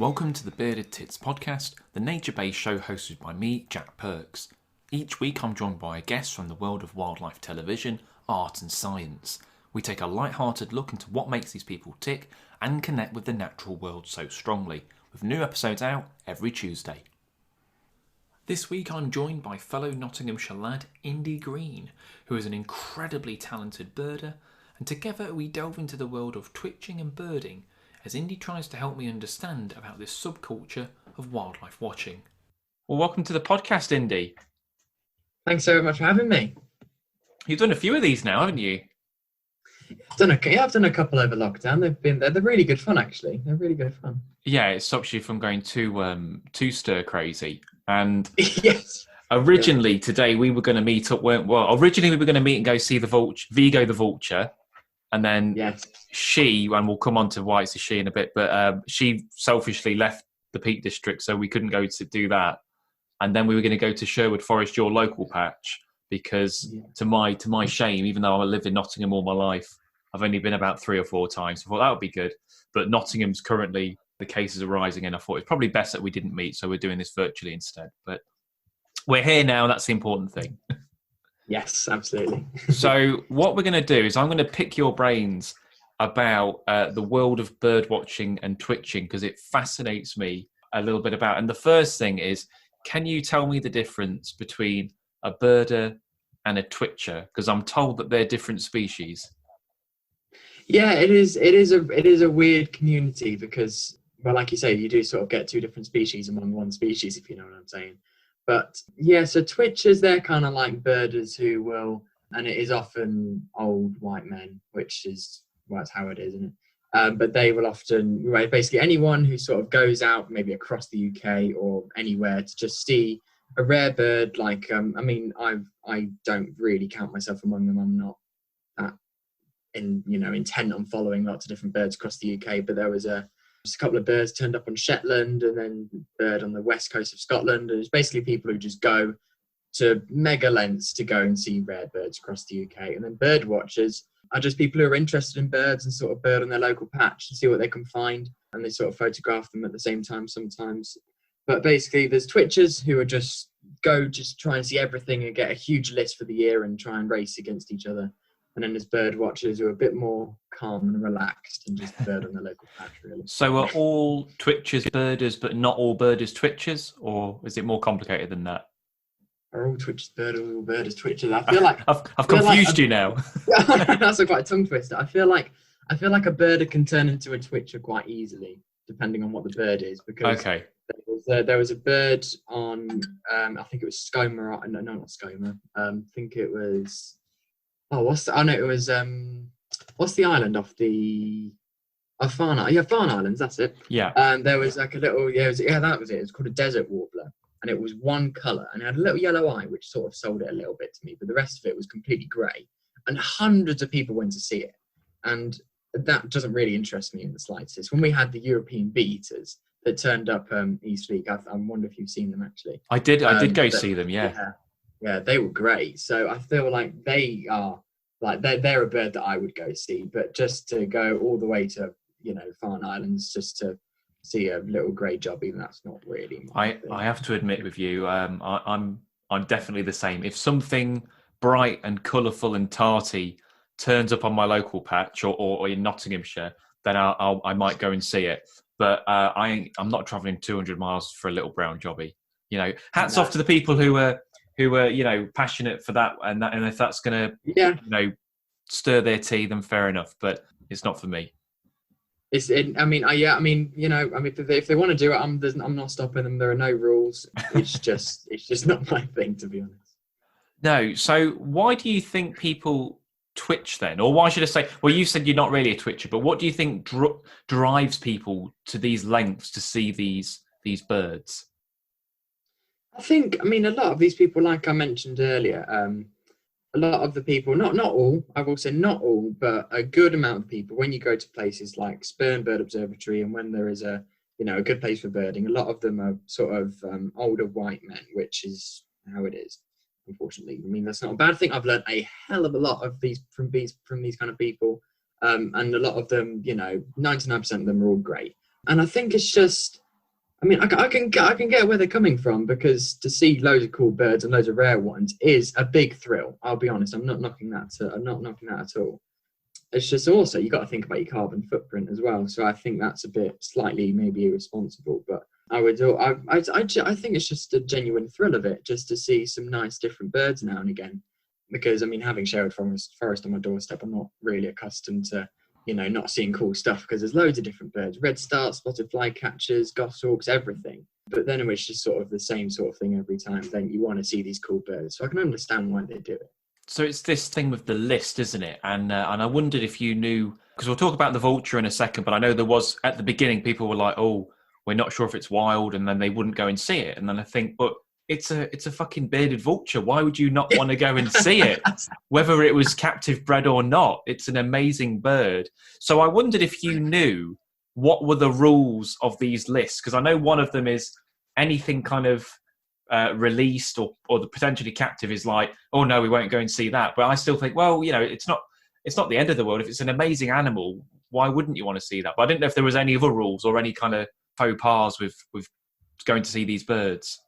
Welcome to the Bearded Tits podcast, the nature-based show hosted by me, Jack Perks. Each week I'm joined by a guest from the world of wildlife television, art and science. We take a light-hearted look into what makes these people tick and connect with the natural world so strongly, with new episodes out every Tuesday. This week I'm joined by fellow Nottinghamshire lad Indy Greene, who is an incredibly talented birder, and together we delve into the world of twitching and birding as Indy tries to help me understand about this subculture of wildlife watching. Well, welcome to the podcast, Indy. Thanks so much for having me. You've done a few of these now, haven't you? I've done a couple over lockdown. They're really good fun, actually. They're really good fun. Yeah, it stops you from going too stir crazy. And Yes. originally today we were going to meet up. Originally we were going to meet and go see the Vigo the vulture. And then Yes. and we'll come on to why it's a she in a bit, but she selfishly left the Peak District, so we couldn't go to do that. And then we were going to go to Sherwood Forest, your local patch, because to my shame, even though I lived in Nottingham all my life, I've only been about 3 or 4 times. I thought that would be good. But Nottingham's currently, the cases are rising, and I thought it's probably best that we didn't meet, so we're doing this virtually instead. But we're here now, and that's the important thing. Yes, absolutely. So what we're going to do is I'm going to pick your brains about the world of bird watching and twitching, because it fascinates me a little bit about. And the first thing is, can you tell me the difference between a birder and a twitcher? Because I'm told that they're different species. Yeah, it is a weird community because, well, like you say, you do sort of get 2 different species among one species, if you know what I'm saying. But yeah, so twitchers, they're kind of like birders who will, and it is often old white men, which is, well, that's how it is, isn't it? But they will often, right, basically anyone who sort of goes out maybe across the UK or anywhere to just see a rare bird, like, I don't really count myself among them. I'm not that intent on following lots of different birds across the UK, but there was just a couple of birds turned up on Shetland and then a bird on the west coast of Scotland. And it's basically people who just go to mega lengths to go and see rare birds across the UK. And then bird watchers are just people who are interested in birds and sort of bird on their local patch and see what they can find. And they sort of photograph them at the same time sometimes. But basically there's twitchers who are just try and see everything and get a huge list for the year and try and race against each other. And then there's bird watchers who are a bit more calm and relaxed and just bird on the local patch, really. So are all twitchers birders, but not all birders twitchers? Or is it more complicated than that? Are all twitchers birders, all birders twitchers? I feel like I've confused you now. That's quite a tongue twister. I feel like a birder can turn into a twitcher quite easily, depending on what the bird is. Because okay. There was a bird on, I think it was Skoma. No, not Skoma. I think it was. What's the island off the Farne Islands? Yeah, Farne Islands, that's it. Yeah. There was like a little, that was it. It was called a desert warbler, and it was one colour, and it had a little yellow eye, which sort of sold it a little bit to me, but the rest of it was completely grey, and hundreds of people went to see it, and that doesn't really interest me in the slightest. When we had the European bee-eaters that turned up East League, I wonder if you've seen them actually. I did go see them, yeah. Yeah, they were great. So I feel like they are they're a bird that I would go see. But just to go all the way to Farne Islands just to see a little grey job, even that's not really. I have to admit with you, I'm definitely the same. If something bright and colourful and tarty turns up on my local patch or in Nottinghamshire, then I might go and see it. But I'm not travelling 200 miles for a little brown jobby. Hats off to the people who are passionate for that, and if that's going to stir their tea, then fair enough, but it's not for me. If they want to do it, I'm not stopping them. There are no rules. It's just not my thing, to be honest. No. So why do you think people twitch then? Or why should I say, well, you said you're not really a twitcher, but what do you think drives people to these lengths to see these birds? I think, a lot of these people, like I mentioned earlier, a lot of the people, not all, I will say not all, but a good amount of people, when you go to places like Spurn Bird Observatory and when there is a good place for birding, a lot of them are sort of older white men, which is how it is, unfortunately. That's not a bad thing. I've learned a hell of a lot of these from these kind of people. And a lot of them, 99% of them are all great. And I think it's just, I mean, I can get where they're coming from, because to see loads of cool birds and loads of rare ones is a big thrill. I'll be honest. I'm not knocking that. I'm not knocking that at all. It's just also you got to think about your carbon footprint as well. So I think that's a bit slightly maybe irresponsible. But I think it's just a genuine thrill of it, just to see some nice different birds now and again. Because I mean, having Sherwood forest on my doorstep, I'm not really accustomed to, not seeing cool stuff, because there's loads of different birds: red start, spotted flycatchers, goshawks, everything. But then it's just sort of the same sort of thing every time. Then you want to see these cool birds, so I can understand why they do it. So it's this thing with the list, isn't it? And I wondered if you knew, because we'll talk about the vulture in a second, but I know there was, at the beginning, people were like, "Oh, we're not sure if it's wild," and then they wouldn't go and see it. And then I think, but it's a fucking bearded vulture. Why would you not want to go and see it, whether it was captive bred or not? It's an amazing bird. So I wondered if you knew what were the rules of these lists, because I know one of them is anything kind of released or the potentially captive is like, oh no, we won't go and see that. But I still think, well, it's not the end of the world. If it's an amazing animal, why wouldn't you want to see that? But I didn't know if there was any other rules or any kind of faux pas with going to see these birds.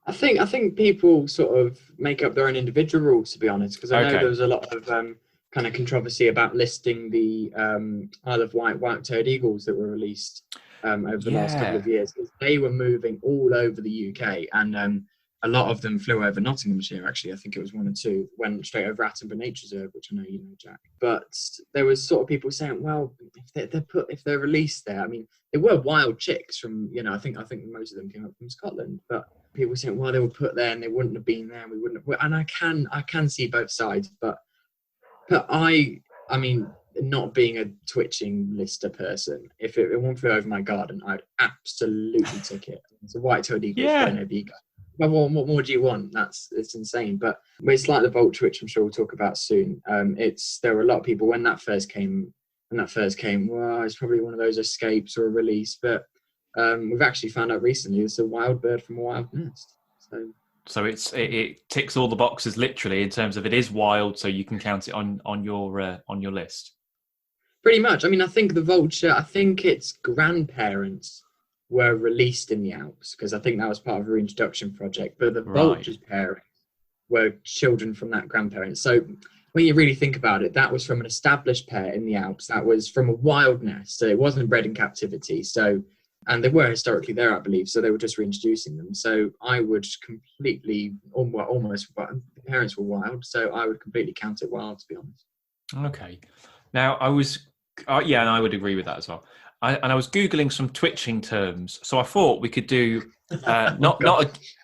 I think people sort of make up their own individual rules, to be honest, because I know Okay. there was a lot of kind of controversy about listing the Isle of Wight white-tailed eagles that were released over the last couple Yeah. of years, because they were moving all over the UK, and a lot of them flew over Nottinghamshire. Actually, I think it was one or two went straight over Attenborough Nature Reserve, which I know you know, Jack. But there was sort of people saying, well, if they're released there, I mean, they were wild chicks from, I think most of them came up from Scotland, but people saying, well, they were put there and they wouldn't have been there, and we wouldn't have, and I can see both sides, but I mean, not being a twitching lister person, if one flew over my garden, I'd absolutely tick it. It's a white-tailed eagle flying over you. Well, what more do you want? It's insane. But it's like the vulture, which I'm sure we'll talk about soon. There were a lot of people when that first came. Well, it's probably one of those escapes or a release. But we've actually found out recently it's a wild bird from a wild nest. So it ticks all the boxes literally in terms of it is wild, so you can count it on your list. Pretty much. I mean, I think the vulture, I think its grandparents were released in the Alps, because I think that was part of a reintroduction project. But the vulture's parents were children from that grandparent. So when you really think about it, that was from an established pair in the Alps. That was from a wild nest. So it wasn't bred in captivity. So, and they were historically there, I believe. So they were just reintroducing them. So I would completely, almost, the parents were wild. So I would completely count it wild, to be honest. Okay. Now and I would agree with that as well. I was googling some twitching terms, so I thought we could do not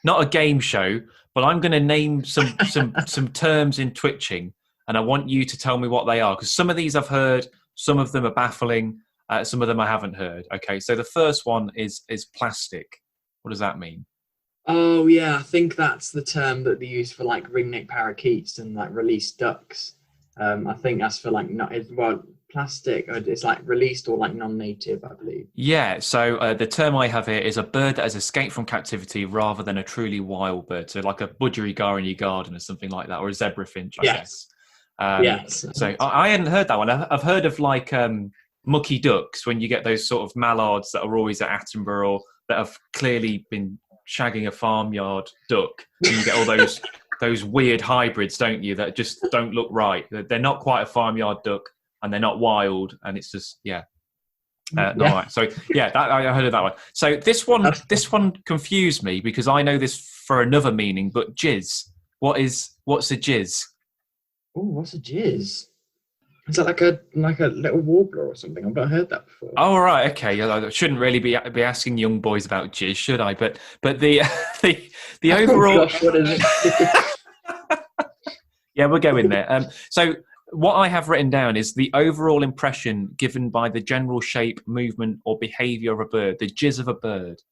a game show, but I'm going to name some terms in twitching, and I want you to tell me what they are, because some of these I've heard, some of them are baffling, some of them I haven't heard. Okay, so the first one is plastic. What does that mean? Oh yeah, I think that's the term that they use for like ringneck parakeets and like released ducks. I think that's for like plastic. It's like released or like non-native, I believe. Yeah, so the term I have here is a bird that has escaped from captivity rather than a truly wild bird. So like a budgerigar in your garden or something like that, or a zebra finch, I guess. Yes. So I hadn't heard that one. I've heard of like mucky ducks, when you get those sort of mallards that are always at Attenborough, or that have clearly been shagging a farmyard duck. And you get all those weird hybrids, don't you, that just don't look right. They're not quite a farmyard duck, and they're not wild, and it's just not right. So I heard of that one. So this one confused me, because I know this for another meaning, but jizz. What's a jizz? Oh, what's a jizz? Is that like a little warbler or something? I've not heard that before. Oh right, okay. I shouldn't really be asking young boys about jizz, should I? But the the overall. Oh gosh, what is it? Yeah, we'll go in there. So what I have written down is the overall impression given by the general shape, movement, or behaviour of a bird, the jizz of a bird.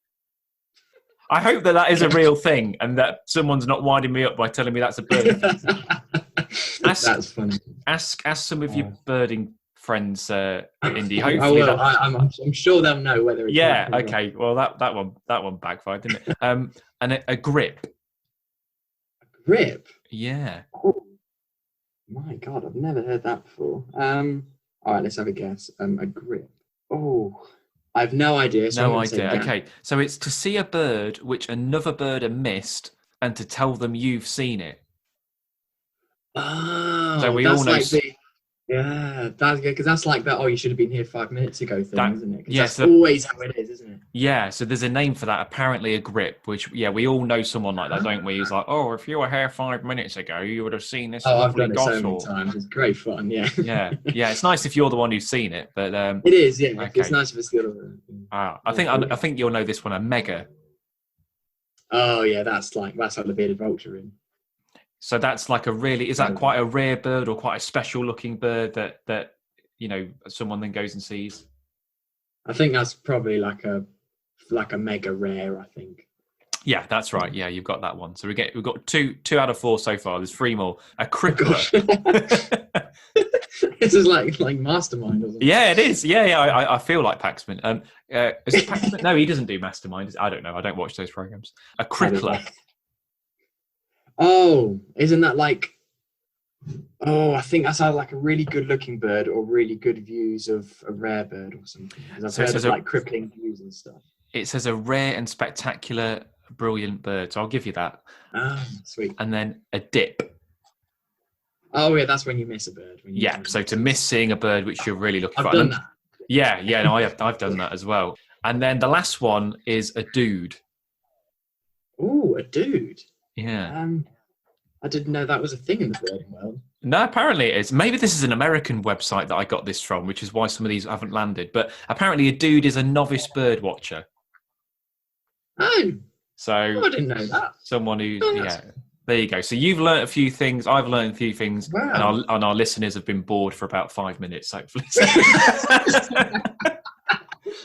I hope that is a real thing, and that someone's not winding me up by telling me that's a bird. That's funny. Ask some of your birding friends, Indy. I Hopefully, will. I'm sure they'll know whether it's okay. Well, that one backfired, didn't it? And a grip. Grip. Yeah. Oh, my God, I've never heard that before. All right, let's have a guess. A grip. Oh, I've no idea, so I'm No going to say idea. gap. Okay, so it's to see a bird which another bird had missed and to tell them you've seen it. So Oh, we all that's know like yeah, that's good because that's like that. Oh, you should have been here 5 minutes ago thing, that. isn't it? Because Yeah, that's so always how it is, isn't it? yeah, so there's a name for that. Apparently, a grip. Which yeah, we all know someone like that, don't we? He's like, oh, if you were here 5 minutes ago, you would have seen this Oh, I've lovely done it so many goshawk. times. It's great fun. Yeah, Yeah, yeah. It's nice if you're the one who's seen it, but it is. Yeah, it's okay. nice if it's the other one. I That's think I brilliant. think you'll know this one. A mega. Oh yeah, that's like the bearded vulture in. So that's like a really. Is that quite a rare bird or quite a special looking bird that someone then goes and sees? I think that's probably like a mega rare. I think. Yeah, that's right. Yeah, you've got that one. So we've got two out of four so far. There's three more. A Oh crippler. gosh, this is like Mastermind or something. Yeah, it is. Yeah, yeah. I feel like Paxman. Is it Paxman? No, he doesn't do Mastermind. I don't know. I don't watch those programs. A crippler. Oh, isn't that like? Oh, I think that's either like a really good-looking bird or really good views of a rare bird or something. Because I've So it heard says of like crippling views and stuff. it says a rare and spectacular, brilliant bird. So I'll give you that. Ah, sweet. And then a dip. Oh yeah, that's when you miss a bird. When you Yeah. So to miss seeing a bird which you're really looking I've for. done that. Yeah, yeah. No, I've done that as well. And then the last one is a dude. Ooh, a dude. Yeah. I didn't know that was a thing in the birding world. No, apparently it is. Maybe this is an American website that I got this from, which is why some of these haven't landed. But apparently a dude is a novice bird watcher. Oh, So I didn't know that. someone who, Oh, yeah, there you go. So you've learnt a few things. I've learned a few things, wow. and our listeners have been bored for about 5 minutes, hopefully.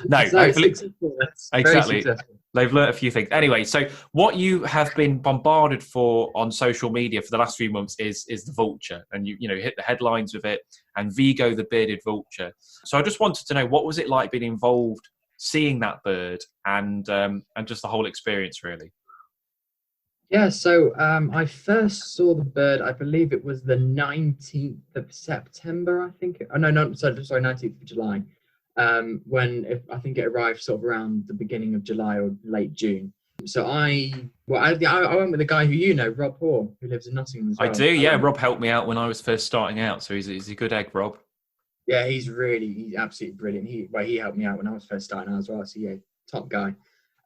No, So hopefully, successful. That's exactly. very successful. They've learnt a few things. Anyway, so what you have been bombarded for on social media for the last few months is the vulture, and you hit the headlines with it, and Vigo the bearded vulture. So I just wanted to know, what was it like being involved, seeing that bird, and just the whole experience, really. Yeah, so I first saw the bird, I believe it was the 19th of September, I think. Oh, no, sorry, 19th of July. I think it arrived sort of around the beginning of July or late June. So I went with a guy who Rob Hoare, who lives in Nottingham as well. I do, yeah. Rob helped me out when I was first starting out, so he's a good egg, Rob. Yeah, he's absolutely brilliant. He helped me out when I was first starting out as well. So yeah, top guy.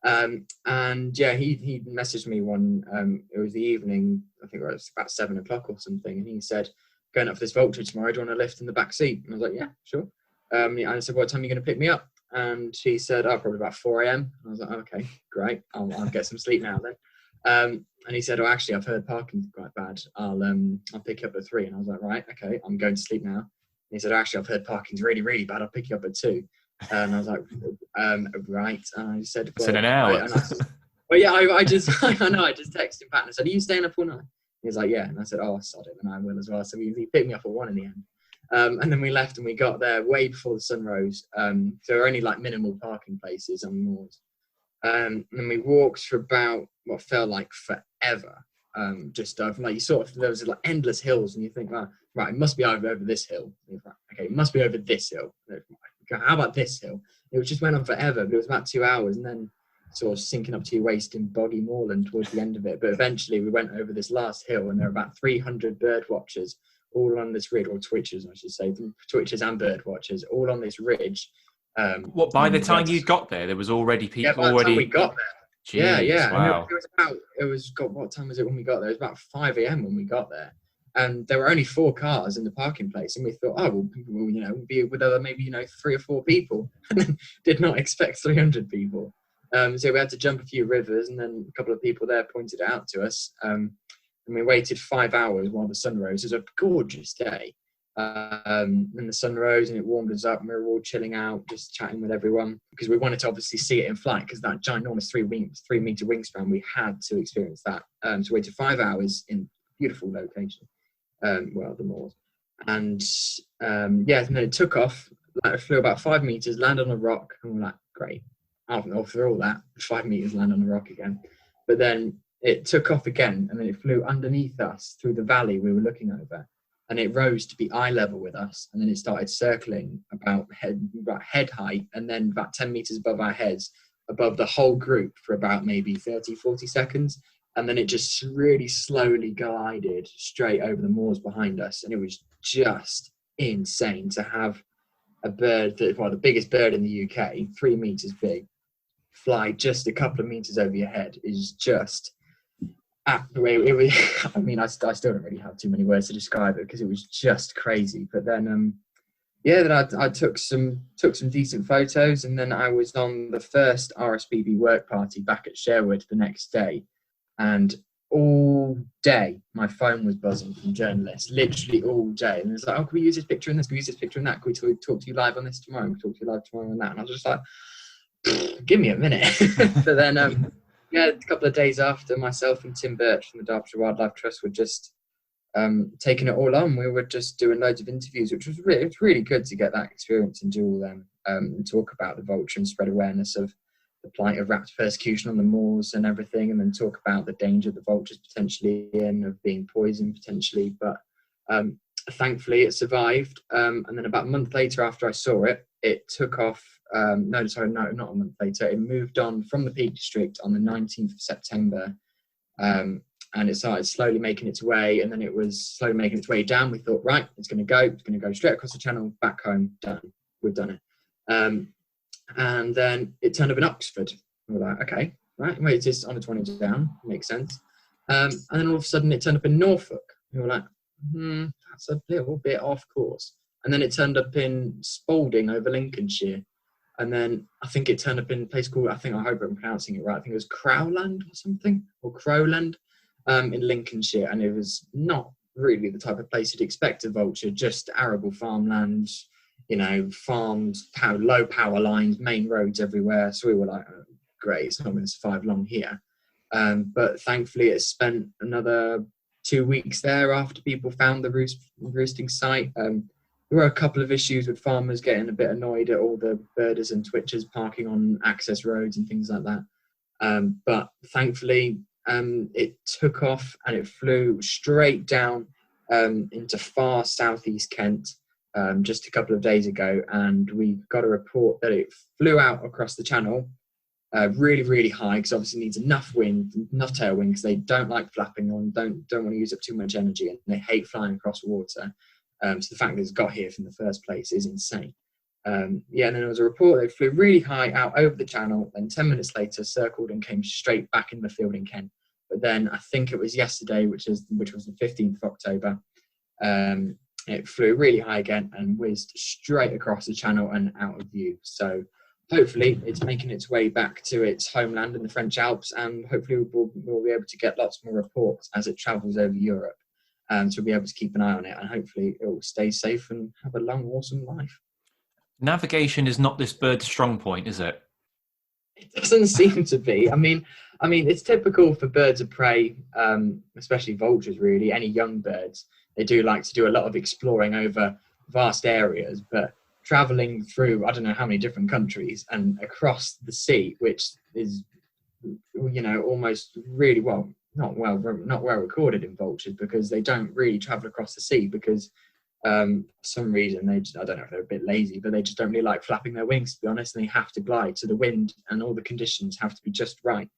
And yeah, he messaged me it was the evening, I think it was about 7 o'clock or something, and he said, going up for this vulture tomorrow, do you want to lift in the back seat? And I was like, yeah, sure. And I said, what time are you going to pick me up? And she said, oh, probably about 4 a.m. I was like, oh, okay, great. I'll get some sleep now then. And he said, oh, actually, I've heard parking's quite bad. I'll pick you up at 3. And I was like, right, okay, I'm going to sleep now. And he said, actually, I've heard parking's really, really bad. I'll pick you up at 2. And I was like, right. And I said, well, it's in an hour. Well, yeah, I just texted him back and I said, are you staying up all night? He was like, yeah. And I said, oh, sod it, and I will as well. So he picked me up at 1 in the end. And then we left and we got there way before the sun rose. So there were only like minimal parking places on moors. And then we walked for about what felt like forever. Just like there was like endless hills, and you think, oh, right, it must be over this hill. Like, okay, it must be over this hill. How about this hill? It just went on forever, but it was about 2 hours, and then sort of sinking up to your waist in boggy moorland towards the end of it. But eventually we went over this last hill, and there were about 300 bird watchers all on this ridge, or twitchers, I should say, twitchers and bird watchers, all on this ridge. What, by the time you got there was already people? Yeah, by the time we got there. Jeez, yeah. Wow. What time was it when we got there? It was about 5 a.m. when we got there. And there were only 4 cars in the parking place. And we thought, oh, well, be with other maybe, 3 or 4 people. Did not expect 300 people. So we had to jump a few rivers, and then a couple of people there pointed it out to us. And we waited 5 hours while the sun rose. It was a gorgeous day. And the sun rose and it warmed us up, and we were all chilling out, just chatting with everyone, because we wanted to obviously see it in flight, because that ginormous 3-meter wingspan, we had to experience that. So we waited 5 hours in beautiful location, the moors. And and then it took off, it flew about 5 meters, landed on a rock, and we're like, great. After all that, 5 meters, land on a rock again. But then it took off again, and then it flew underneath us through the valley we were looking over. and it rose to be eye level with us, and then it started circling about head height, and then about 10 meters above our heads, above the whole group for about maybe 30-40 seconds, and then it just really slowly glided straight over the moors behind us. And it was just insane to have a bird that, well, the biggest bird in the UK, 3 meters big, fly just a couple of meters over your head is just it was. I mean, I still don't really have too many words to describe it because it was just crazy. But then then I took some decent photos, and then I was on the first RSPB work party back at Sherwood the next day, and all day my phone was buzzing from journalists, literally all day. And it was like, oh, can we use this picture in this? Can we use this picture in that? Can we talk to you live on this tomorrow? Can we talk to you live tomorrow on that? And I was just like, give me a minute. But then, a couple of days after, myself and Tim Birch from the Derbyshire Wildlife Trust were just taking it all on. We were just doing loads of interviews, which was really good to get that experience and do all them and talk about the vulture and spread awareness of the plight of raptor persecution on the moors and everything, and then talk about the danger the vultures potentially in of being poisoned potentially. But thankfully it survived. And then about a month later after I saw it, it took off. Not a month later. It moved on from the Peak District on the 19th of September. And it started slowly making its way, and then it was slowly making its way down. We thought, right, it's going to go straight across the channel, back home, done. We've done it. And then it turned up in Oxford. We were like, okay, right, wait, it's just on the 20 down, makes sense. And then all of a sudden it turned up in Norfolk. We were like, that's a little bit off course. And then it turned up in Spalding over Lincolnshire. And then I think it turned up in a place called, I hope I'm pronouncing it right, I think it was Crowland or something, or Crowland in Lincolnshire. And it was not really the type of place you'd expect a vulture, just arable farmland, farmed, low power lines, main roads everywhere. So we were like, oh, great, it's not going to survive long here. But thankfully it spent another 2 weeks there after people found the roosting site. There were a couple of issues with farmers getting a bit annoyed at all the birders and twitchers parking on access roads and things like that. But thankfully, it took off and it flew straight down into far southeast Kent just a couple of days ago. And we got a report that it flew out across the channel really, really high, because obviously it needs enough wind, enough tailwind, because they don't like flapping on, don't want to use up too much energy, and they hate flying across water. So the fact that it's got here from the first place is insane. And then there was a report that it flew really high out over the channel, then 10 minutes later circled and came straight back in the field in Kent. But then I think it was yesterday, which was the 15th of October, it flew really high again and whizzed straight across the channel and out of view. So hopefully it's making its way back to its homeland in the French Alps, and hopefully we'll be able to get lots more reports as it travels over Europe. So we'll be able to keep an eye on it, and hopefully it will stay safe and have a long, awesome life. Navigation is not this bird's strong point, is it? It doesn't seem to be. I mean, it's typical for birds of prey, especially vultures, really, any young birds. They do like to do a lot of exploring over vast areas, but traveling through, I don't know how many different countries and across the sea, which is, almost really not well recorded in vultures, because they don't really travel across the sea because for some reason I don't know if they're a bit lazy, but they just don't really like flapping their wings, to be honest, and they have to glide, so the wind and all the conditions have to be just right.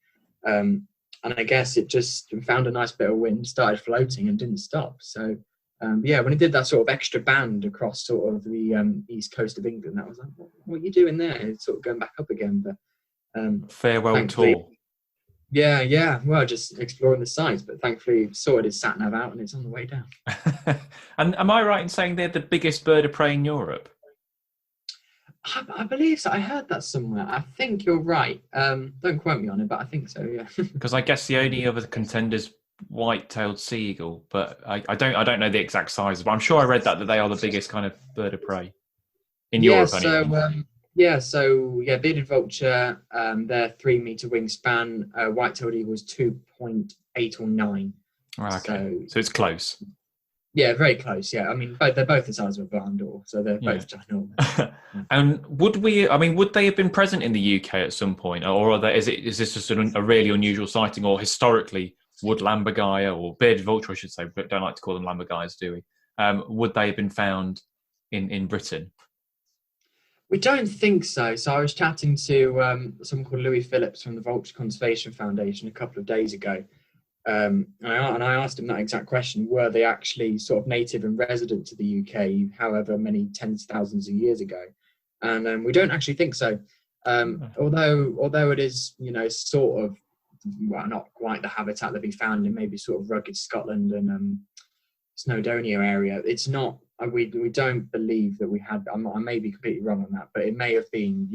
And I guess it just found a nice bit of wind, started floating and didn't stop. So when it did that sort of extra band across sort of the east coast of England, that was like, what are you doing there? It's sort of going back up again. But farewell tour. Yeah. Well, just exploring the sites, but thankfully sorted its sat nav out and it's on the way down. And am I right in saying they're the biggest bird of prey in Europe? I believe so. I heard that somewhere. I think you're right. Don't quote me on it, but I think so. Yeah. Because I guess the only other contenders white-tailed sea eagle, but I don't know the exact size. But I'm sure I read that they are the biggest kind of bird of prey in Europe. Bearded vulture, their 3 meter wingspan. White-tailed eagle is 2.8 or 9. Oh, okay, so it's close. Yeah, very close. Yeah, I mean, they're both the size of a barn door, so they're both ginormous. And would they have been present in the UK at some point, or is this just a really unusual sighting, or historically would lammergeier or bearded vulture, I should say, but don't like to call them lammergeiers, do we? would they have been found in Britain? We don't think so. So I was chatting to someone called Louis Phillips from the Vulture Conservation Foundation a couple of days ago. And I asked him that exact question: were they actually sort of native and resident to the UK, however many tens of thousands of years ago? And we don't actually think so. Although it is, sort of, well, not quite the habitat that we found in maybe sort of rugged Scotland and Snowdonia area. It's not. We don't believe that we had. I may be completely wrong on that, but it may have been,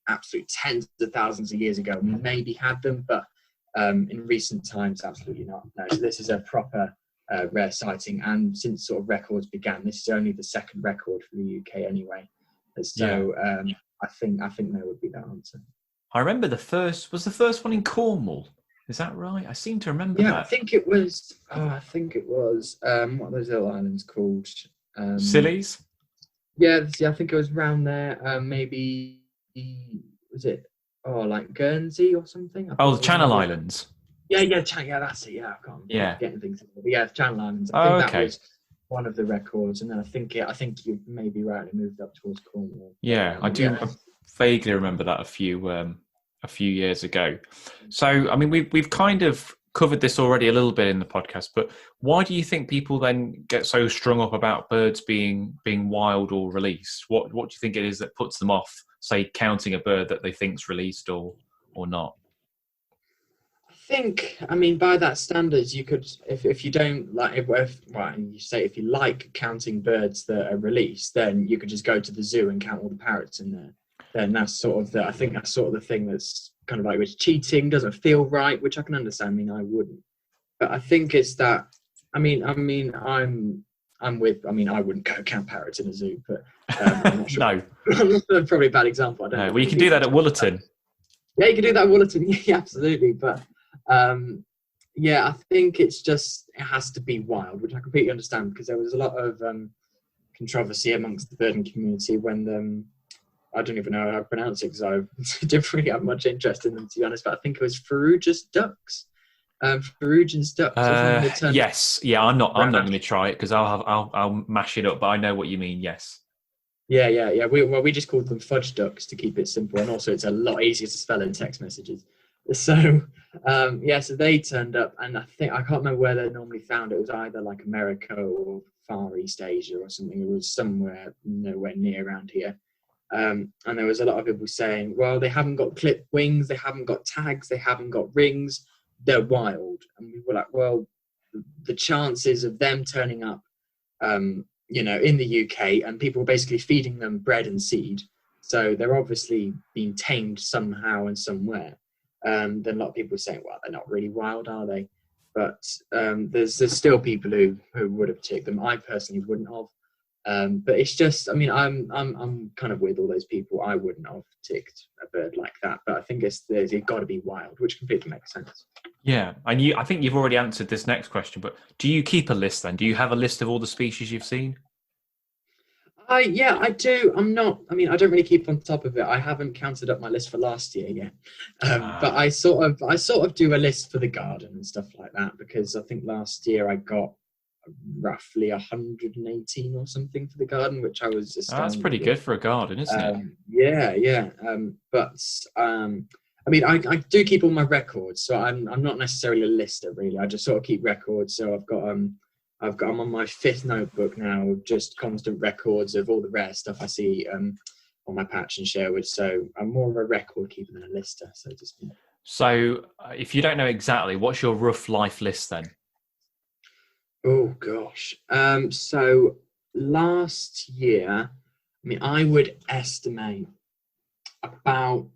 absolute tens of thousands of years ago. We maybe had them, but in recent times, absolutely not. No, so this is a proper rare sighting, and since sort of records began, this is only the second record for the UK anyway. So I think there would be that answer. I remember the first one in Cornwall. Is that right? I seem to remember that. I think it was. What are those little islands called? Scillies? Yeah, I think it was around there. Maybe was it? Oh, like Guernsey or something. The Channel Islands. Yeah, that's it. Yeah, I can't getting things. But yeah, Channel Islands. I think that was one of the records, and then I think you maybe rightly moved up towards Cornwall. Yeah, I do vaguely remember that a few years ago. So, I mean, we've kind of covered this already a little bit in the podcast, but why do you think people then get so strung up about birds being wild or released? What do you think it is that puts them off, say, counting a bird that they think's released or not? I think, by that standards, you could, if you don't like, if you like counting birds that are released, then you could just go to the zoo and count all the parrots in there. Then that's sort of I think that's sort of the thing that's kind of like, which cheating doesn't feel right, which I can understand. I wouldn't, but I think it's that. I wouldn't go count parrots in a zoo, but I'm not sure. No, probably a bad example. I don't know. Well, you can do that at Woollerton. Yeah, you can do that at Woollerton. Yeah, absolutely. But I think it has to be wild, which I completely understand, because there was a lot of controversy amongst the birding community when I don't even know how to pronounce it, because I didn't really have much interest in them, to be honest. But I think it was Ferruginous ducks. Ferruginous ducks. Yes, yeah. I'm not going to try it because I'll mash it up. But I know what you mean. Yes. Yeah. We just called them fudge ducks to keep it simple, and also it's a lot easier to spell in text messages. So so they turned up, and I can't remember where they're normally found. It was either like America or Far East Asia or something. It was somewhere nowhere near around here. And there was a lot of people saying, well, they haven't got clipped wings, they haven't got tags, they haven't got rings, they're wild. And we were like, well, the chances of them turning up, in the UK, and people were basically feeding them bread and seed, so they're obviously being tamed somehow and somewhere. Then a lot of people were saying, well, they're not really wild, are they? But there's still people who would have ticked them. I personally wouldn't have. But it's just, I'm kind of with all those people. I wouldn't have ticked a bird like that, but I think it's got to be wild, which completely makes sense. Yeah, and I think you've already answered this next question, but do you keep a list then? Do you have a list of all the species you've seen? I do. I don't really keep on top of it. I haven't counted up my list for last year yet, but I sort of do a list for the garden and stuff like that, because I think last year I got roughly 118 or something for the garden, which I was astounded. That's pretty good for a garden, isn't it? Yeah. I do keep all my records, so I'm not necessarily a lister really. I just sort of keep records. So I'm on my 5th notebook now, just constant records of all the rare stuff I see on my patch in Sherwood. So I'm more of a record keeper than a lister, so to speak. So if you don't know exactly, what's your rough life list then? Oh gosh. So last year, I would estimate about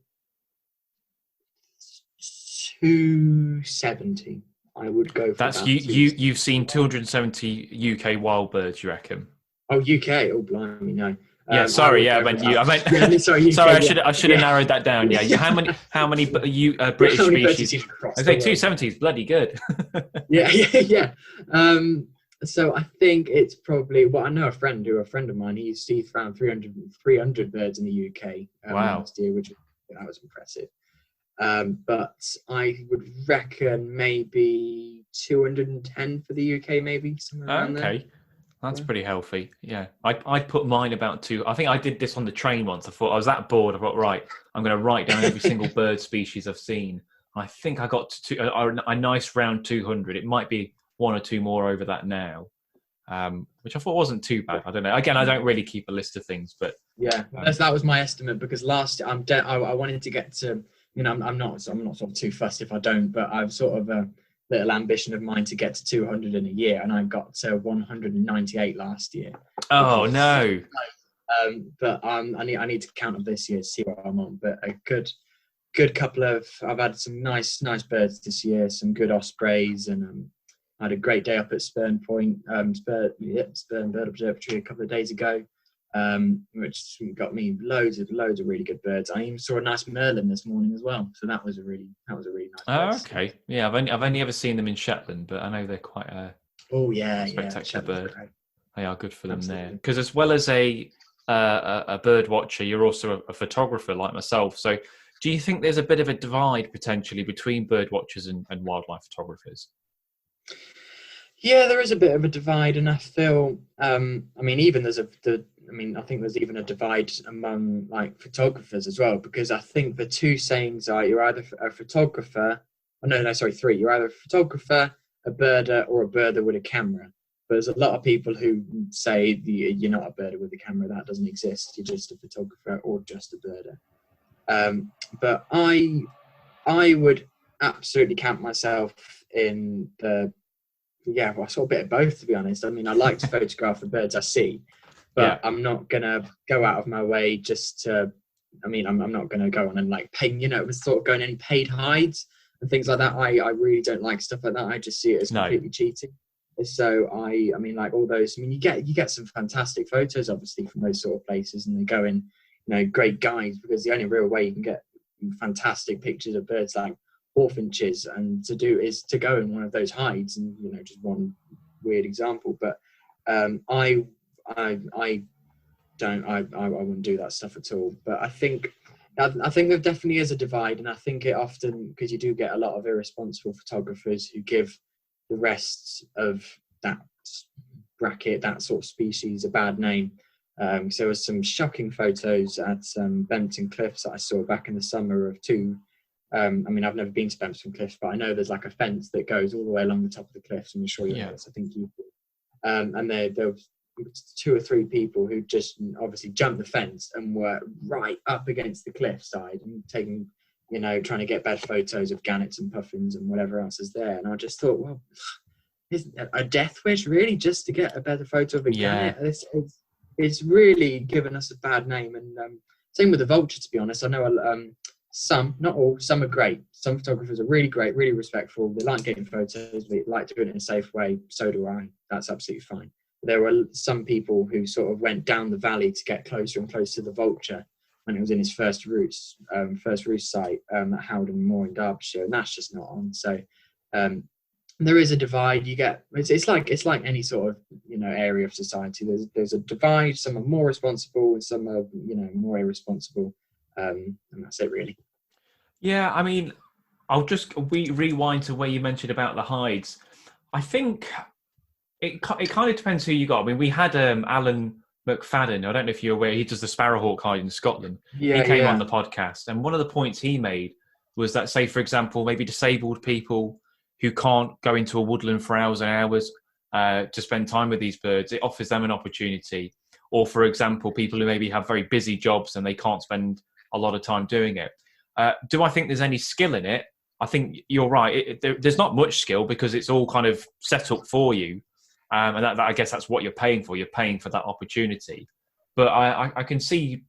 270. I would go for that's that. You've seen 270 UK wild birds, you reckon? Oh, UK. Oh, blimey, no. Sorry. I meant sorry, UK, sorry. I should have narrowed that down. Yeah. How many British species? I think 270 is bloody good. Yeah. So I think it's probably, I know a friend of mine, he found 300 birds in the UK last year, which that was impressive. But I would reckon maybe 210 for the UK, maybe somewhere around there. That's pretty healthy. Yeah. I put mine about two. I think I did this on the train once. I thought I was that bored. I thought, right, I'm going to write down every single bird species I've seen. I think I got to a nice round 200. It might be one or two more over that now, which I thought wasn't too bad. I don't know. Again, I don't really keep a list of things, but Yeah, that was my estimate, because last I wanted to get to, I'm not sort of too fussed if I don't, but I've sort of a little ambition of mine to get to 200 in a year, and I got to 198 last year. Oh no! But I need to count up this year to see what I'm on. But a good couple of, I've had some nice birds this year, some good ospreys, and I had a great day up at Spurn Point, Spurn Bird Observatory a couple of days ago. Which got me loads of really good birds. I even saw a nice merlin this morning as well, so that was a really nice bird. Oh, okay. Yeah, I've only ever seen them in Shetland, but I know they're quite spectacular bird. Great. They are good for them there, because as well as a bird watcher, you're also a photographer like myself. So do you think there's a bit of a divide potentially between bird watchers and wildlife photographers? Yeah, there is a bit of a divide, and I feel, even I think there's even a divide among like photographers as well, because I think the two sayings are you're either a photographer, three. You're either a photographer, a birder, or a birder with a camera. But there's a lot of people who say you're not a birder with a camera. That doesn't exist. You're just a photographer or just a birder. But I would absolutely count myself in the I saw a bit of both, to be honest. I mean, I like to photograph the birds I see, but I'm not gonna go out of my way just to. I'm not gonna go on and like pay. Sort of going any paid hides and things like that. I really don't like stuff like that. I just see it as completely cheating. So like all those. You get some fantastic photos, obviously, from those sort of places, and they go in, great guides, because the only real way you can get fantastic pictures of birds like hawfinches and to go in one of those hides, and just one weird example, but I wouldn't do that stuff at all. But I think there definitely is a divide, and I think it often, because you do get a lot of irresponsible photographers who give the rest of that bracket, that sort of species, a bad name. So there was some shocking photos at Bempton Cliffs that I saw back in the summer of two. I've never been to Bempton Cliffs, but I know there's like a fence that goes all the way along the top of the cliffs. I'm sure you know this. I think you do. And there was two or three people who just obviously jumped the fence and were right up against the cliffside and taking, trying to get better photos of gannets and puffins and whatever else is there. And I just thought, well, isn't a death wish really just to get a better photo of a gannet? It's really given us a bad name. And same with the vulture, to be honest. I know some, not all, some are great. Some photographers are really great, really respectful. They like getting photos, they like doing it in a safe way. So do I. That's absolutely fine. But there were some people who sort of went down the valley to get closer and closer to the vulture when it was in his first roost site at Howden Moor in Derbyshire, and that's just not on. So there is a divide. It's like any sort of area of society. There's a divide. Some are more responsible, and some are more irresponsible. And that's it, really. Yeah, I'll just rewind to where you mentioned about the hides. I think it kind of depends who you got. We had Alan McFadden. I don't know if you're aware. He does the Sparrowhawk hide in Scotland. He came on the podcast, and one of the points he made was that, say, for example, maybe disabled people who can't go into a woodland for hours and hours to spend time with these birds, it offers them an opportunity. Or, for example, people who maybe have very busy jobs and they can't spend a lot of time doing it. Do I think there's any skill in it? I think you're right. There's not much skill, because it's all kind of set up for you. And that I guess that's what you're paying for. You're paying for that opportunity. But I can see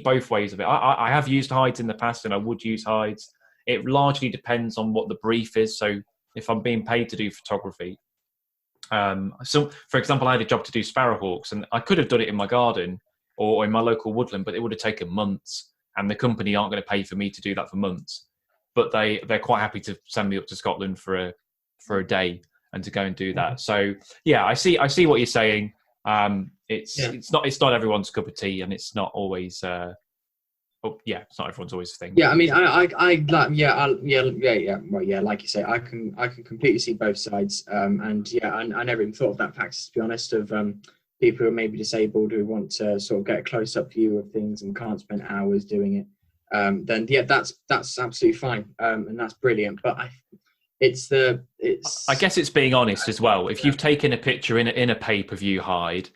both ways of it. I have used hides in the past, and I would use hides. It largely depends on what the brief is. So if I'm being paid to do photography, so for example, I had a job to do sparrowhawks, and I could have done it in my garden or in my local woodland, but it would have taken months, and the company aren't going to pay for me to do that for months. But they're quite happy to send me up to Scotland for a day and to go and do that. So yeah, I see what you're saying. It's not everyone's cup of tea, and it's not always Oh, yeah, it's not everyone's always thing. Yeah, I mean, I like, yeah. Well, yeah, like you say, I can completely see both sides. And yeah, I never even thought of that factor, to be honest, of people who are maybe disabled who want to sort of get a close up view of things and can't spend hours doing it. Then yeah, that's absolutely fine, and that's brilliant. But I guess it's being honest as well. If you've taken a picture in a pay-per-view hide,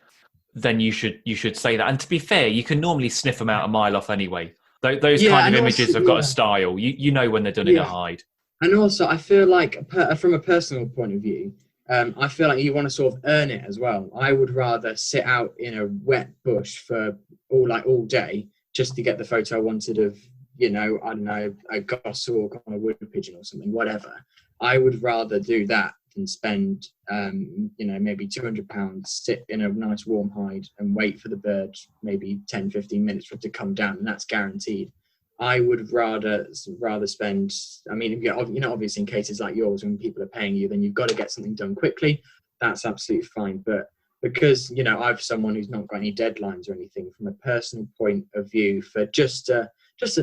then you should say that. And to be fair, you can normally sniff them out a mile off anyway. Those kind of images have got a style. You know when they're done in a hide. And also, I feel like from a personal point of view, I feel like you want to sort of earn it as well. I would rather sit out in a wet bush for all day just to get the photo I wanted of, I don't know, a goshawk on a wood pigeon or something, whatever. I would rather do that than spend, maybe £200, sit in a nice warm hide and wait for the bird maybe 10, 15 minutes for it to come down, and that's guaranteed. I would rather spend, I mean, obviously in cases like yours, when people are paying you, then you've got to get something done quickly. That's absolutely fine. But because, I'm someone who's not got any deadlines or anything, from a personal point of view, for just an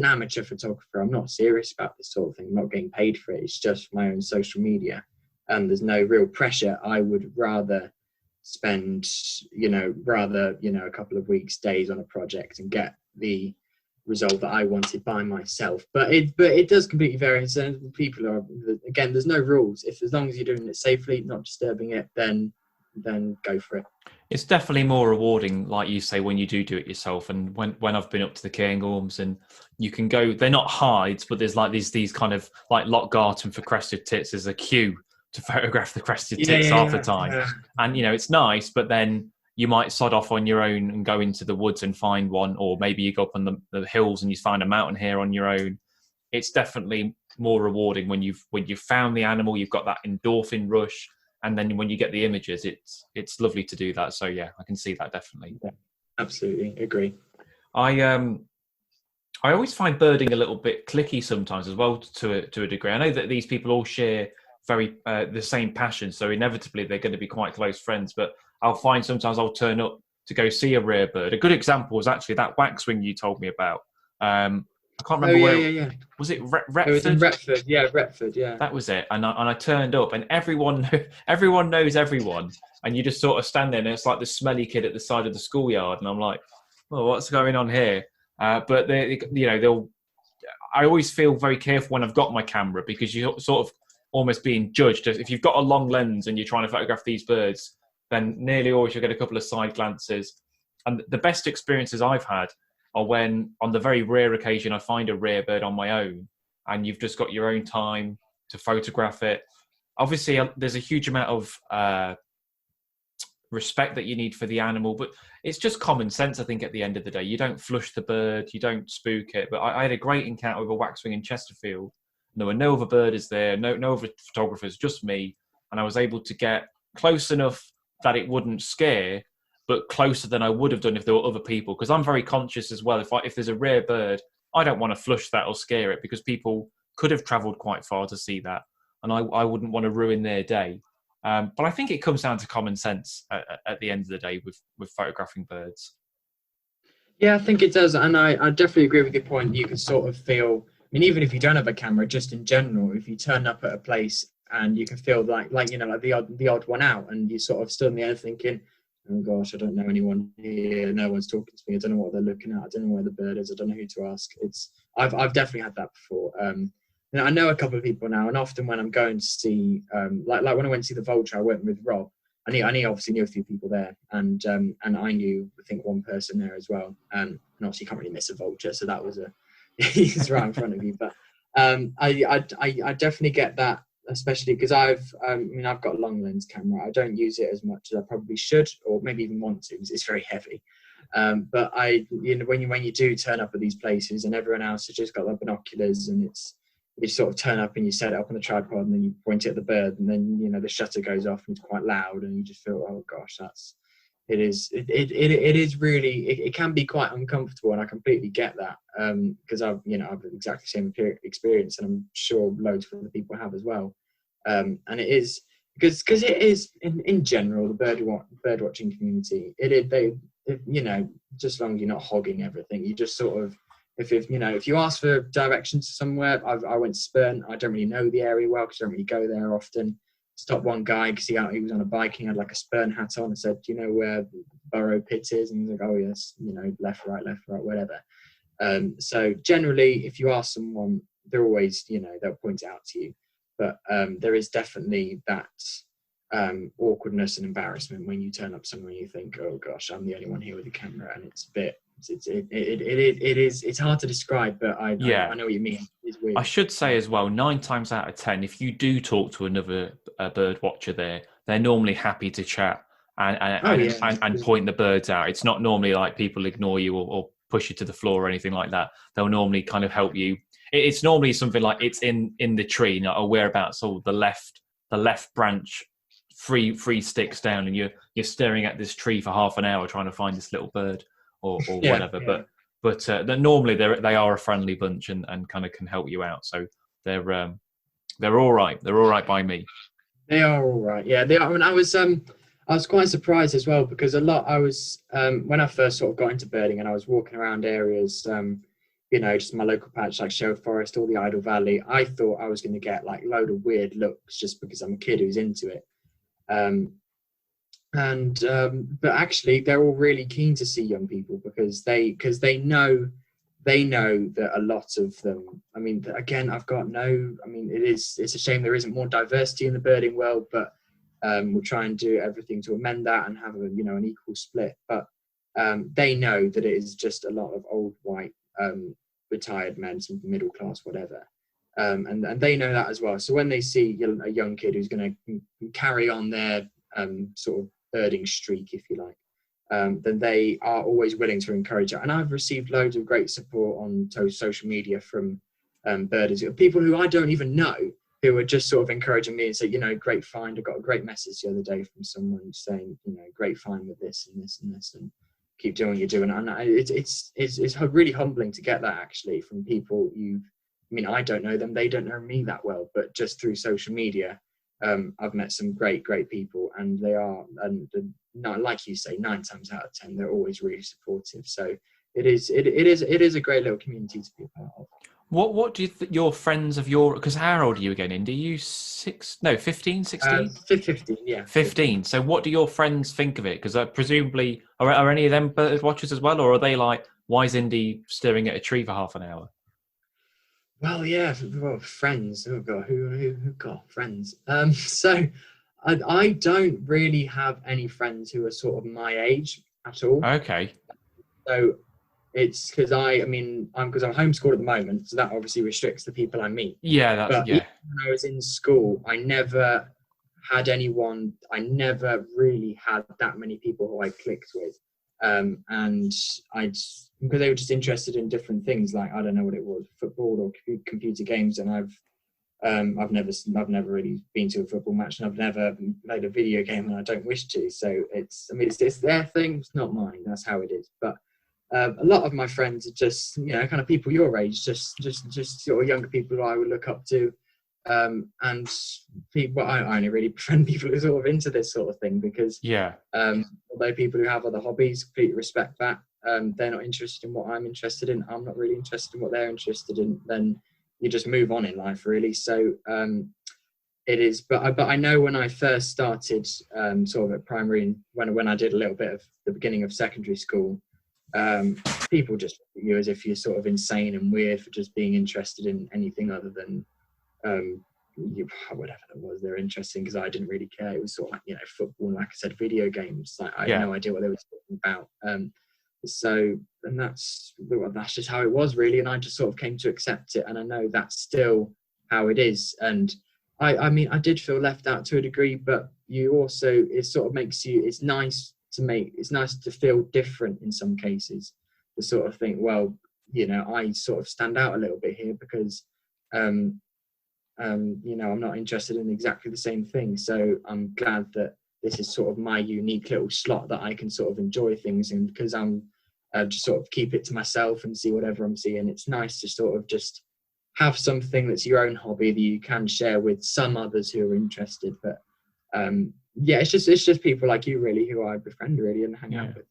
amateur photographer, I'm not serious about this sort of thing. I'm not getting paid for it. It's just for my own social media. And there's no real pressure. I would rather spend, a couple of weeks, days on a project and get the result that I wanted by myself. But it does completely vary. So people are, again, there's no rules. If as long as you're doing it safely, not disturbing it, then go for it. It's definitely more rewarding, like you say, when you do it yourself. And when I've been up to the Cairngorms, and you can go, they're not hides, but there's like these kind of like Lochgarten for crested tits. There's a queue to photograph the crested tits half the time. Yeah. And, it's nice, but then you might sod off on your own and go into the woods and find one, or maybe you go up on the hills and you find a mountain hare on your own. It's definitely more rewarding when you've found the animal, you've got that endorphin rush. And then when you get the images, it's lovely to do that. So yeah, I can see that definitely. Yeah, absolutely agree. I always find birding a little bit cliquey sometimes as well, to a degree. I know that these people all share the same passion, so inevitably they're going to be quite close friends. But I'll find sometimes I'll turn up to go see a rare bird. A good example was actually that waxwing you told me about. I can't remember where. Was it Retford? It was in Retford. Yeah, Retford. Yeah. That was it. And I turned up, and everyone knows everyone, and you just sort of stand there, and it's like the smelly kid at the side of the schoolyard, and I'm like, well, what's going on here? But they'll. I always feel very careful when I've got my camera, because you're sort of almost being judged. If you've got a long lens and you're trying to photograph these birds, then nearly always you'll get a couple of side glances. And the best experiences I've had are when, on the very rare occasion, I find a rare bird on my own, and you've just got your own time to photograph it. Obviously, there's a huge amount of respect that you need for the animal, but it's just common sense, I think, at the end of the day. You don't flush the bird, you don't spook it. But I had a great encounter with a waxwing in Chesterfield. There were no other birders there, no other photographers, just me. And I was able to get close enough that it wouldn't scare, but closer than I would have done if there were other people. Because I'm very conscious as well. If there's a rare bird, I don't want to flush that or scare it, because people could have travelled quite far to see that, and I wouldn't want to ruin their day. But I think it comes down to common sense at the end of the day with photographing birds. Yeah, I think it does, and I definitely agree with your point. You can sort of feel, I mean, even if you don't have a camera, just in general, if you turn up at a place and you can feel like the odd one out, and you sort of stood in the air thinking, oh gosh, I don't know anyone here, no one's talking to me, I don't know what they're looking at, I don't know where the bird is, I don't know who to ask. I've definitely had that before. I know a couple of people now, and often when I'm going to see, like when I went to see the vulture, I went with Rob. I obviously knew a few people there, and I knew, I think, one person there as well. And obviously you can't really miss a vulture, so that was he's right in front of you. But I definitely get that, especially because I've got a long lens camera. I don't use it as much as I probably should, or maybe even want to, because it's very heavy. But when you do turn up at these places and everyone else has just got their binoculars, and you sort of turn up and you set it up on the tripod and then you point it at the bird, and then the shutter goes off and it's quite loud, and you just feel, oh gosh, it is really, it can be quite uncomfortable, and I completely get that, because I've exactly the same experience, and I'm sure loads of other people have as well. And it is because it is in general, the bird watching community, just as long as you're not hogging everything, you just sort of if if you ask for directions to somewhere, I went to Spurn. I don't really know the area well because I don't really go there often. Stopped one guy because he was on a bike and had like a Spurn hat on, and said, "Do you know where Borough Pit is?" And he's like, "Oh yes, left, right, whatever." So generally, if you ask someone, they're always, they'll point it out to you. But there is definitely that awkwardness and embarrassment when you turn up somewhere and you think, "Oh gosh, I'm the only one here with a camera," and it's a bit. It's hard to describe, but I know what you mean. It's weird. I should say as well, 9 times out of 10, if you do talk to another bird watcher there, they're normally happy to chat and point the birds out. It's not normally like people ignore you or push you to the floor or anything like that. They'll normally kind of help you. It's normally something like it's in the tree, or whereabouts, or the left branch, three sticks down, and you're staring at this tree for half an hour trying to find this little bird or whatever. Yeah. But normally they are a friendly bunch and kind of can help you out. So they're all right. They're all right by me. They are all right. Yeah, they are. I mean, I was quite surprised as well because I was when I first sort of got into birding and I was walking around areas, just my local patch like Sherwood Forest or the Idle Valley. I thought I was going to get like a load of weird looks just because I'm a kid who's into it. But actually they're all really keen to see young people because they know that a lot of them, I mean, again, it's a shame there isn't more diversity in the birding world, but we'll try and do everything to amend that and have an equal split. But they know that it is just a lot of old white retired men, some middle class, whatever. And they know that as well. So when they see a young kid who's going to carry on their sort of birding streak, if you like, then they are always willing to encourage it. And I've received loads of great support on social media from birders, people who I don't even know, who are just sort of encouraging me and say, great find. I got a great message the other day from someone saying, great find with this and this and this, and keep doing what you're doing. And it's really humbling to get that actually from people I don't know them, they don't know me that well, but just through social media, I've met some great people, and they are, and not like you say, 9 times out of 10, they're always really supportive. So it is a great little community to be a part of. What do you your friends of because how old are you again, Indy? Are you 15, 16? 15, yeah. 15. So what do your friends think of it? Because presumably, are any of them bird watchers as well, or are they like, why is Indy staring at a tree for half an hour? Well, yeah, friends. Oh god, who got friends? So I don't really have any friends who are sort of my age at all. Okay. So it's because I'm homeschooled at the moment, so that obviously restricts the people I meet. Yeah, But when I was in school, I never had anyone. I never really had that many people who I clicked with, and because they were just interested in different things, like I don't know what it was, football or computer games, and I've never really been to a football match, and I've never played a video game, and I don't wish to. So it's their thing, it's not mine. That's how it is. But a lot of my friends are just kind of people your age, just sort of younger people who I would look up to, and people I only really befriend people who are sort of into this sort of thing because although people who have other hobbies, completely respect that. They're not interested in what I'm interested in. I'm not really interested in what they're interested in. Then you just move on in life, really. So it is. But I know when I first started, sort of at primary, when I did a little bit of the beginning of secondary school, people just look at you as if you're sort of insane and weird for just being interested in anything other than whatever that was. They're interesting because I didn't really care. It was sort of like football, and like I said, video games. Like I had no idea what they were talking about. So, and that's just how it was really, and I just sort of came to accept it, and I know that's still how it is. And I did feel left out to a degree, but you also, it sort of makes you, it's nice to feel different in some cases, to sort of think, well, I sort of stand out a little bit here because I'm not interested in exactly the same thing. So I'm glad that this is sort of my unique little slot that I can sort of enjoy things in, because I'm just sort of keep it to myself and see whatever I'm seeing. It's nice to sort of just have something that's your own hobby that you can share with some others who are interested. But it's just people like you really who I befriend really and hang out with.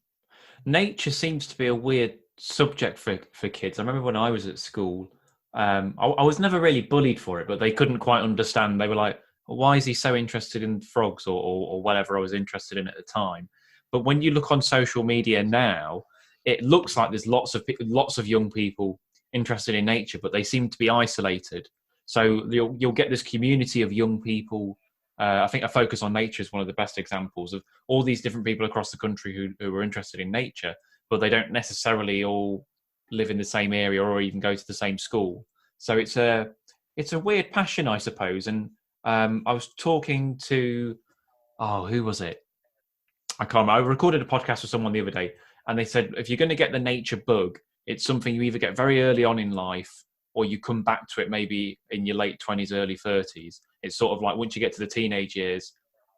Nature seems to be a weird subject for kids. I remember when I was at school, I was never really bullied for it, but they couldn't quite understand. They were like, why is he so interested in frogs or whatever I was interested in at the time? But when you look on social media now, it looks like there's lots of young people interested in nature, but they seem to be isolated. So you'll get this community of young people. I think a focus on nature is one of the best examples of all these different people across the country who are interested in nature, but they don't necessarily all live in the same area or even go to the same school. So it's a weird passion, I suppose. And I was talking to who was it? I can't remember. I recorded a podcast with someone the other day, and they said if you're going to get the nature bug, it's something you either get very early on in life or you come back to it maybe in your late 20s, early 30s. It's sort of like once you get to the teenage years,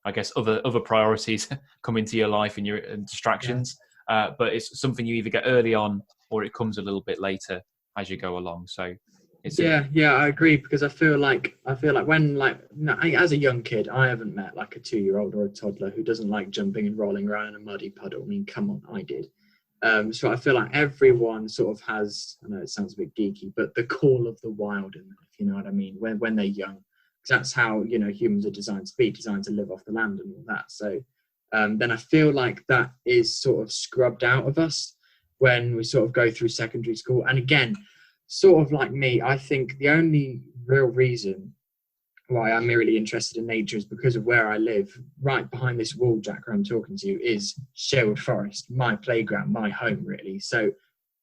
I guess other priorities come into your life and distractions. Yeah. But it's something you either get early on or it comes a little bit later as you go along. So it's I agree, because I feel like when as a young kid, I haven't met like a 2-year-old or a toddler who doesn't like jumping and rolling around in a muddy puddle. I mean, come on, I did. So I feel like everyone sort of has, I know it sounds a bit geeky, but the call of the wild in them, if you know what I mean, when they're young. Because that's how, humans are designed to live off the land and all that. So then I feel like that is sort of scrubbed out of us when we sort of go through secondary school. And again, sort of like me, I think the only real reason why I'm really interested in nature is because of where I live. Right behind this wall, Jack, where I'm talking to you, is Sherwood Forest, my playground, my home, really. So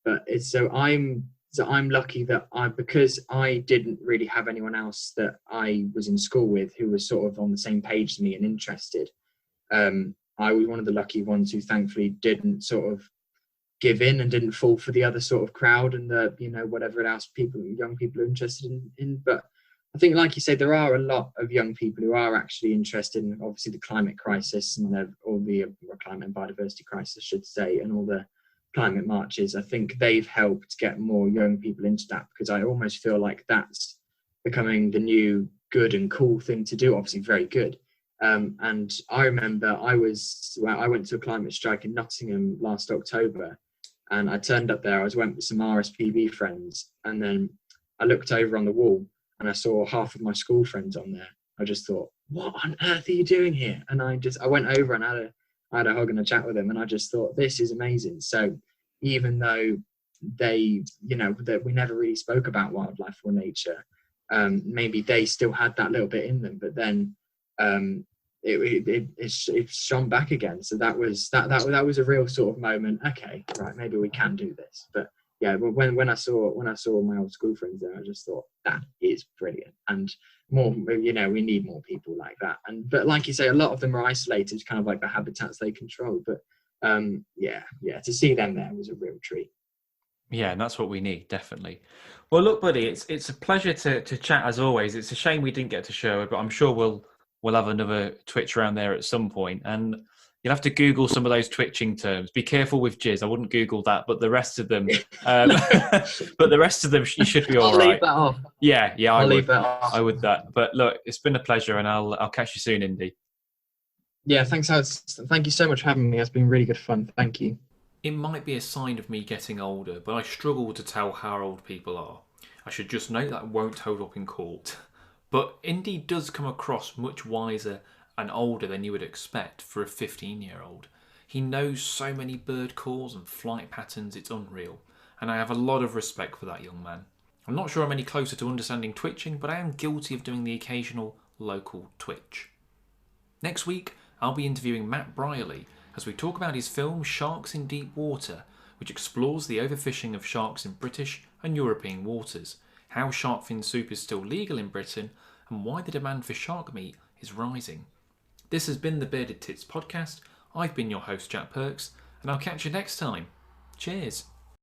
I'm lucky that because I didn't really have anyone else that I was in school with who was sort of on the same page as me and interested. I was one of the lucky ones who thankfully didn't sort of give in and didn't fall for the other sort of crowd and the whatever else young people are interested in. But I think, like you say, there are a lot of young people who are actually interested in obviously the climate crisis and all the climate and biodiversity crisis, I should say, and all the climate marches. I think they've helped get more young people into that, because I almost feel like that's becoming the new good and cool thing to do. Obviously very good. And I remember I went to a climate strike in Nottingham last October, and I turned up there. I went with some RSPB friends, and then I looked over on the wall and I saw half of my school friends on there. I just thought, what on earth are you doing here? And I went over and I had a hug and a chat with them, and I just thought, this is amazing. So even though that we never really spoke about wildlife or nature, maybe they still had that little bit in them, but then it shone back again. So that was a real sort of moment. Okay, right, maybe we can do this. But yeah, when I saw my old school friends there, I just thought, that is brilliant. And more, we need more people like that. But like you say, a lot of them are isolated, kind of like the habitats they control. But to see them there was a real treat. Yeah, and that's what we need, definitely. Well, look, buddy, it's a pleasure to chat as always. It's a shame we didn't get to show it, but I'm sure we'll have another twitch around there at some point. And you'll have to Google some of those twitching terms. Be careful with jizz. I wouldn't Google that, but the rest of them, you should be all I'll right. leave that off. Yeah, I'll leave that off. I would that. But look, it's been a pleasure, and I'll catch you soon, Indy. Yeah, thanks, Alex. Thank you so much for having me. It's been really good fun. Thank you. It might be a sign of me getting older, but I struggle to tell how old people are. I should just note that won't hold up in court. But Indy does come across much wiser and older than you would expect for a 15-year-old. He knows so many bird calls and flight patterns, it's unreal. And I have a lot of respect for that young man. I'm not sure I'm any closer to understanding twitching, but I am guilty of doing the occasional local twitch. Next week, I'll be interviewing Matt Brierley as we talk about his film Sharks in Deep Water, which explores the overfishing of sharks in British and European waters, how shark fin soup is still legal in Britain, and why the demand for shark meat is rising. This has been the Bearded Tits podcast. I've been your host, Jack Perks, and I'll catch you next time. Cheers.